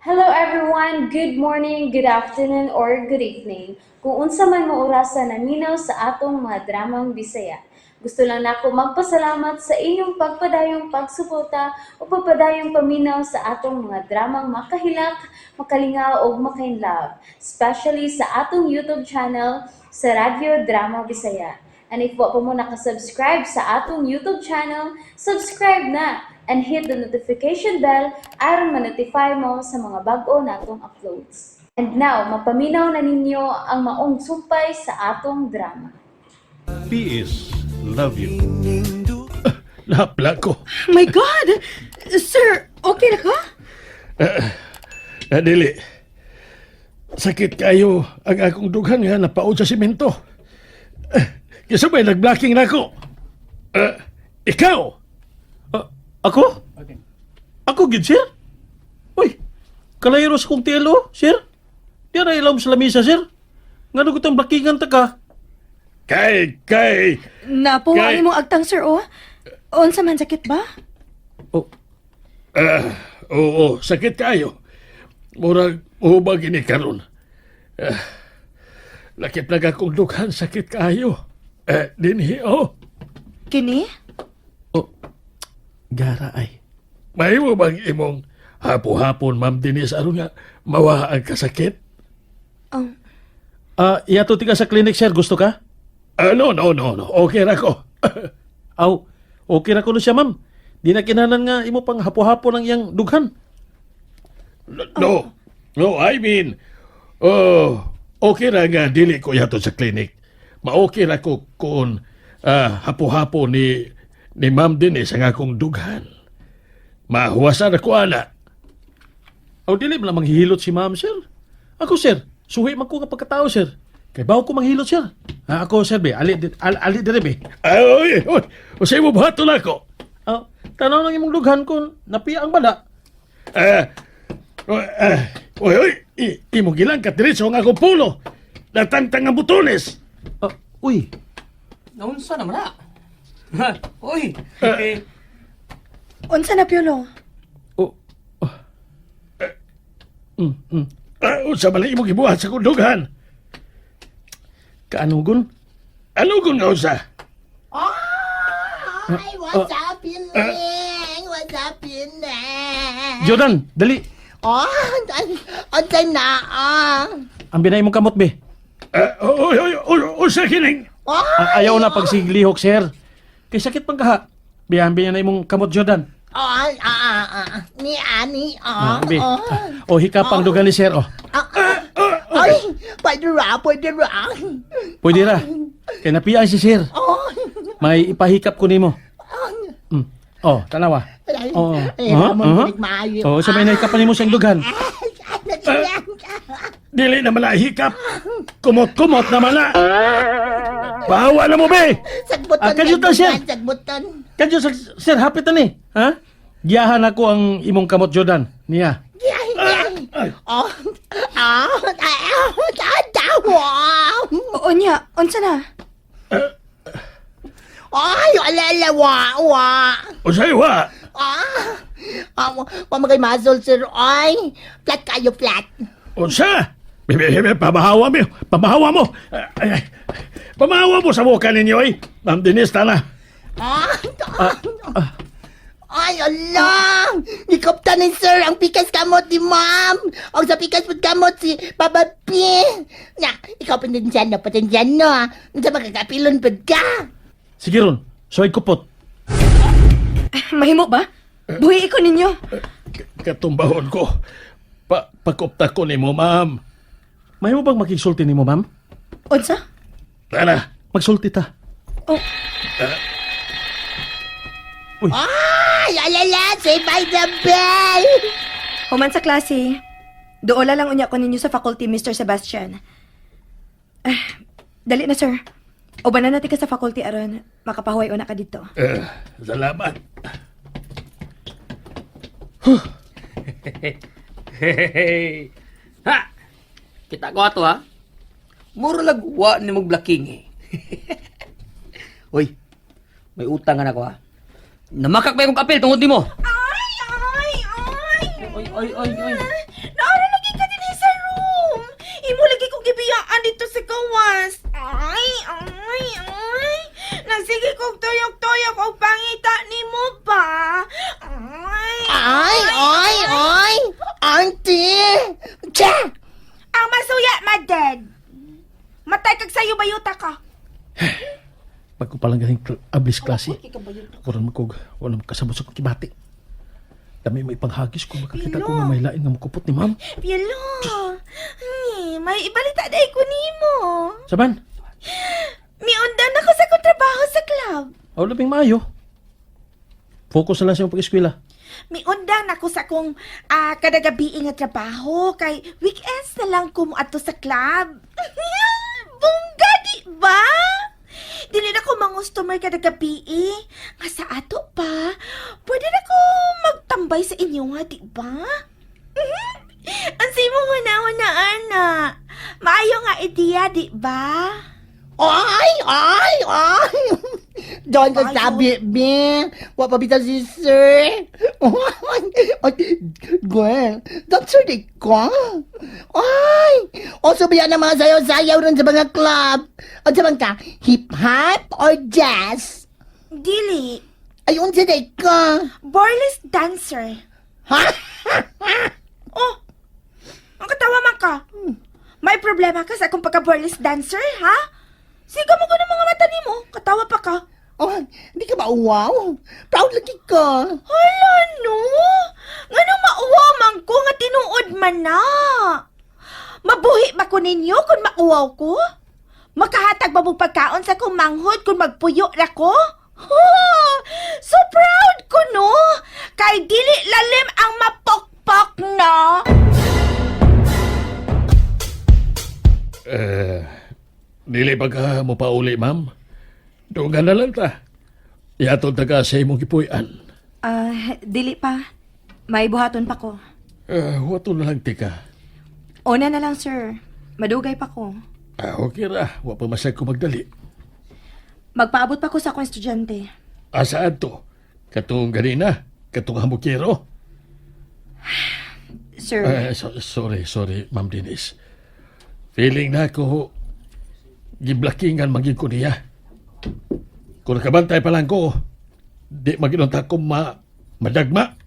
Hello everyone, good morning, good afternoon, or good evening. Kung unsa man mo orasan naminaw sa atong mga dramang Bisaya. Gusto lang nako magpasalamat sa inyong pagpadayong pagsuporta o pagpadayong paminaw sa atong mga dramang makahilak, makalingaw o makainlove, especially sa atong YouTube channel sa Radyo Drama Bisaya. And if wa pa mo nakasubscribe sa atong YouTube channel, subscribe na and hit the notification bell aron ma-notify mo sa mga bag-o natong uploads. And now, mapaminaw na ninyo ang maong sumpay sa atong drama. P.S. Love you. Napla ko. My God! Sir, okay na ka? Dili. Sakit kayo ang akong dughan nga napaod sa simento. Kasi may nag-blocking na ako. Ikaw? Ako? Ako, gid, sir? Uy, kalayros kong telo, sir? Di na ilaw sa lamisa, sir? Nga ko itong blockingan ta ka? Kay! Napuwali Kay- mong agtang, sir, oh. Unsa man sakit ba? Oo, sakit kayo. Murag uhubag ini karon. Lakip na akong dughan, sakit kayo. Dinhi, oh. Kini? Gara ay. May mo bang imong hapo-hapon, Ma'am Denise, aron nga mawaan ka sakit? Um, Iyato tika sa clinic, sir. Gusto ka? No. Okay na ko. Aw, okay na ko siya, ma'am. Di na kinanan nga imo pang hapo-hapon ang iyang dughan. No, I mean, okay na nga dili ko yato sa clinic. Ma-okay na ko kung hapo-hapon ni Ma'am Denise ang akong dughan. Mahuwasan ako, ana. O, dili mo lang manghihilot si Ma'am, sir. Ako, sir. Suhi man ko kapag katao, sir. Kaya bago ko manghilot, sir. Ako, sir, be. Ali dire, be. Oy. O sa'yo mo buhato na ako. Tanaw lang imong dughan kung napiya ang bala. Imong gilang katiritso ang akong pulo. Natangtang ang butones. Uy. Naunsa naman na? Uy! unsa na, Piolo? Sa bala imong gibuhat sa akong dughan. Kaanugon? Anugon nga usa? Ay, what's up, Piling? What's up, Piling? Jordan, dali. Oh, anday na, Ang binay mong kamot, be. Usa kining. Oh, Ayaw na pagsiglihok, sir. Kay sakit pang kaha. Biyan na imong kamot, Jordan. ni Ani, Be. Hikapang dugan ni sir, Ay, pwede ra. Pwede ra. Kay napiyaan si sir. Oh, May ipahikap ko nimo. Tanawa. Ramon, maayo. Sa may nahikapan nimo siyang dughan. Dili na mala hikap. Kumot na mala. Bahawa na mo, be. Sagbutan, Kadyo ta, sir. sagbutan. Kadyo, sir, hapit na ni. Ha? Giyahan ako ang imong kamot, Jordan. Niya. Dawa. Unya, unsa na? Ay, wa. Usay wa. Pamagay mazol, sir. Ay, flat kayo, flat. Unsa? Pamahawa mo. Pamahawa mo sa mukha ninyo, eh. Ma'am Denise, tala. Ay, Allah! Nikopta ni sir ang pikas kamot ni ma'am. Ang sa pikas po kamot si Papa P. Na, ikaw patinsyano. Sa magkakapilon po ka. Sige ron, soy kupot. Mahimo ba? Buhi ko ninyo. Katumbahon ko. Pakupta ko ni mo, ma'am. May mo bang makigsulti ni mo, ma'am? Unsa? Tara, magsulti ta. Oh, Ay, alala! Say by the bell! human sa klase. Doola lang unya ko ninyo sa faculty, Mr. Sebastian. Dali na, sir. Uban na natin ka sa faculty aron makapahuay una ka dito. Salamat. Ha! Kita ko ato ha? Mura lagwa ni mong blocking eh. Uy, may utang nga na ko ha. Namakak ba yung kapil tungod ni mo? Ay! Ay. Naara lagi ka din sa room. Imo lagi kong gibiyaan dito sa gawas. Ay. Nagsige kong tuyok-tuyok o pangita ni mo ba? Ay! Auntie! Tsa! Ang masuya, madad. Matay kag sayo bayuta ka. Pag ko palang galing ablis klase, ako rin magkog, wala makasabot sa kibati. Dami may ipanghagis ko, makakita ko nga may lain nga makupot ni ma'am. Pielo. May ibalita day ko nimo. Saban, Miundan ako sa kontrabaho sa club. aw labing maayo. Focus na lang sa iyong pag-eskwela. Miundang ako sa akong kadagabi nga trabaho kay weekends na lang ko mo ato sa club. Bongga, di ba? Dili na ko mangustomer kadagabi nga sa ato pa. Pwede na ko magtambay sa inyo nga, di ba? Ang simo na ana. Maayo nga ideya, di ba? Ay! Doon ka sabi, Bing. Wapa bitaw si sir. Ay, Gwen, dancer di ka? Ay! O sabihan ng mga sayaw-sayaw rin sa mga club. O sabihan ka, hip-hop or jazz? Dili. Ay, unsa di ka? Burlesque dancer. Ha? Oh, ang katawa man ka. May problema ka sa akong pagka-burlesque dancer, ha? Siga mo ko ng mga mata ni mo. Katawa pa ka. Oh, hindi ka ba wow? Proud lagi ka. Hala, no? Nga mauwaw ko nga tinuod man na. Mabuhi ba ko ninyo kung mauwaw ko? Makahatag ba mong pagkaon sa kong manghod kung magpuyo na ko? So proud ko, no? Kay dili lalim ang mapokpok, no? Dili ba ka mo pauli, ma'am? Doon na lang ta. Yatod na ka sa imong kipuyan. Dili pa. May buhaton pa ko. Wato na lang tika. Una na lang, sir. Madugay pa ko. Okay ra, wa pa masag ko magdali. Magpaabot pa ko sa akong estudyante. Asaan to? Katong ganina? Katong hamukero? Sir, Sorry, Ma'am Denise. Feeling na ako, giblakingan maging ko niya. Kung nakabantay pa lang ko, di maginunta ko madagma.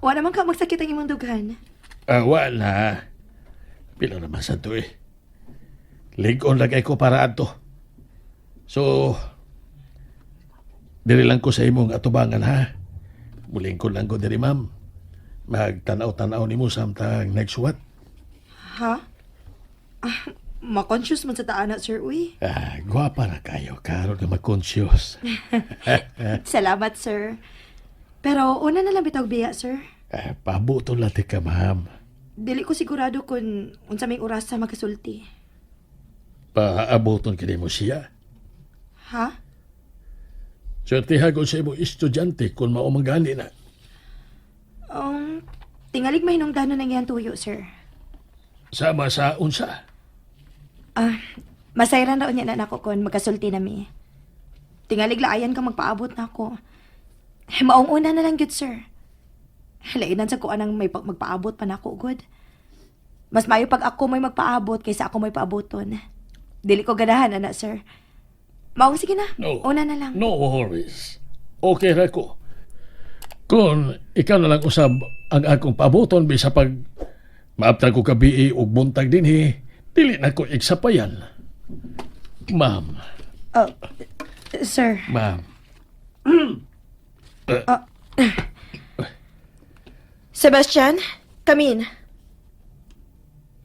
wala naman ka magsakit ang imong dughan. Wala. Pila naman sa to eh. Ligon lagay ko para ato. So, diri lang ko sa imong atubangan ha. Muling ko lang ko diri ma'am. Magtanaw-tanaw ni mo samtang next what? Ha? Ma-conscious man sa taana, sir, uy. Gwapa na kayo, karon ka mag-conscious. Salamat, sir. Pero una na lang bitaw biya, sir. Pabuto lang ka, ma'am. Dili ko sigurado kung unsa may oras sa magkasulti. Paabuton ka mo siya. Ha? Swertihagon sa imong estudyante kung maumangani na. Tingalig mahinungdanon ng iyang tuyo, sir. Sama sa unsa. Masayran raw niya na nako kon magkasulti nami. Tingalig laayan ka magpaabot na ako. Maong una na lang gyud, sir. Lainan sa kuan ang may magpaabot pa nako, good. Mas mayo pag ako may magpaabot kaysa ako may paaboton. Dili ko ganahan, ana, sir. Maong sige na. No. Una na lang. No worries. Okay ra ko. Kung ikaw na lang usab ang akong paaboton bisa pag maabtan ko kabi ug buntag dinhi, dili na ko iksapayan. Ma'am. Sir. Ma'am. Sebastian, come in.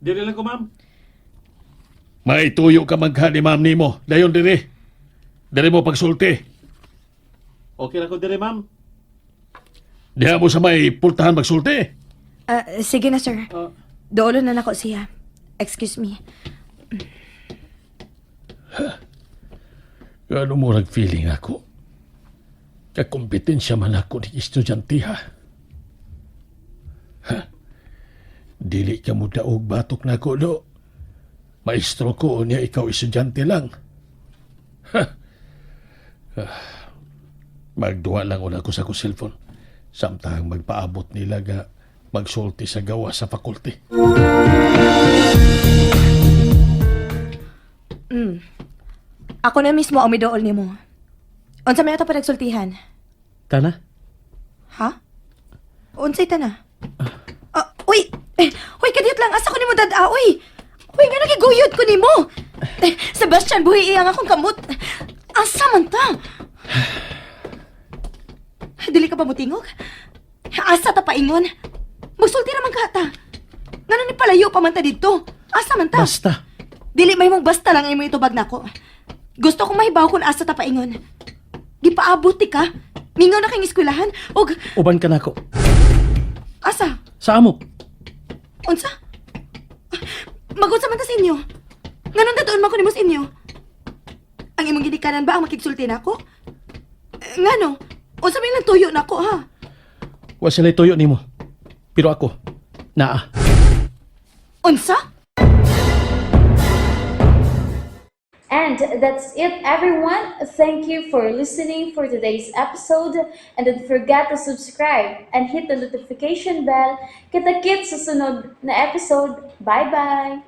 Dili lang ko, ma'am. Maituyo ka magha ni ma'am nimo. Dayon diri. Diri mo pagsulti. Okay lang ko diri, ma'am. Diha mo sa may pultahan magsulti. Sige na, sir. Doolo na nako siya. Excuse me. Ano mo nag-feeling ako? Kakompetensya man ako ni estudyante, ha? Dili ka mo daog batok na ko, do. Maestro ko niya ikaw estudyante lang. Magduwa lang una ko sa ko cellphone. Samtang magpaabot nila ga magsulti sa gawa sa fakulty. Ako na mismo ang midool nimo. Unsa may ato pa nagsultihan? Tana? Ha? Unsay ta na? Uy! Uy, kadiyot lang. Asa ko nimo dada? Uy! Uy, nga nagiguyod ko nimo! Sebastian, buhi iyang akong kamot. Asa man ta? Dili ka ba mutingog? Asa ta paingon? Magsulti naman ka ta. Ngano ni palayo pa man ta dito? Asa man ta? Basta. Dili may mong basta lang imo itubag nako. Gusto kong mahibaw kung asa ta paingon. Gipaabot ti ka? Mingaw na kayong eskwelahan? Og Uban ka nako. asa? Sa amo. Unsa? Magunsa man ta sa inyo? Nganon datoon man ko nimo sa inyo? Ang imong ginikanan ba ang makigsulti nako? Ngano? Unsa may lang tuyo nako ha? Wa sila tuyo nimo. Pero ako, naa. Unsa? And that's it, everyone. Thank you for listening for today's episode. And don't forget to subscribe and hit the notification bell. Kita-kits sa sunod na episode. Bye-bye!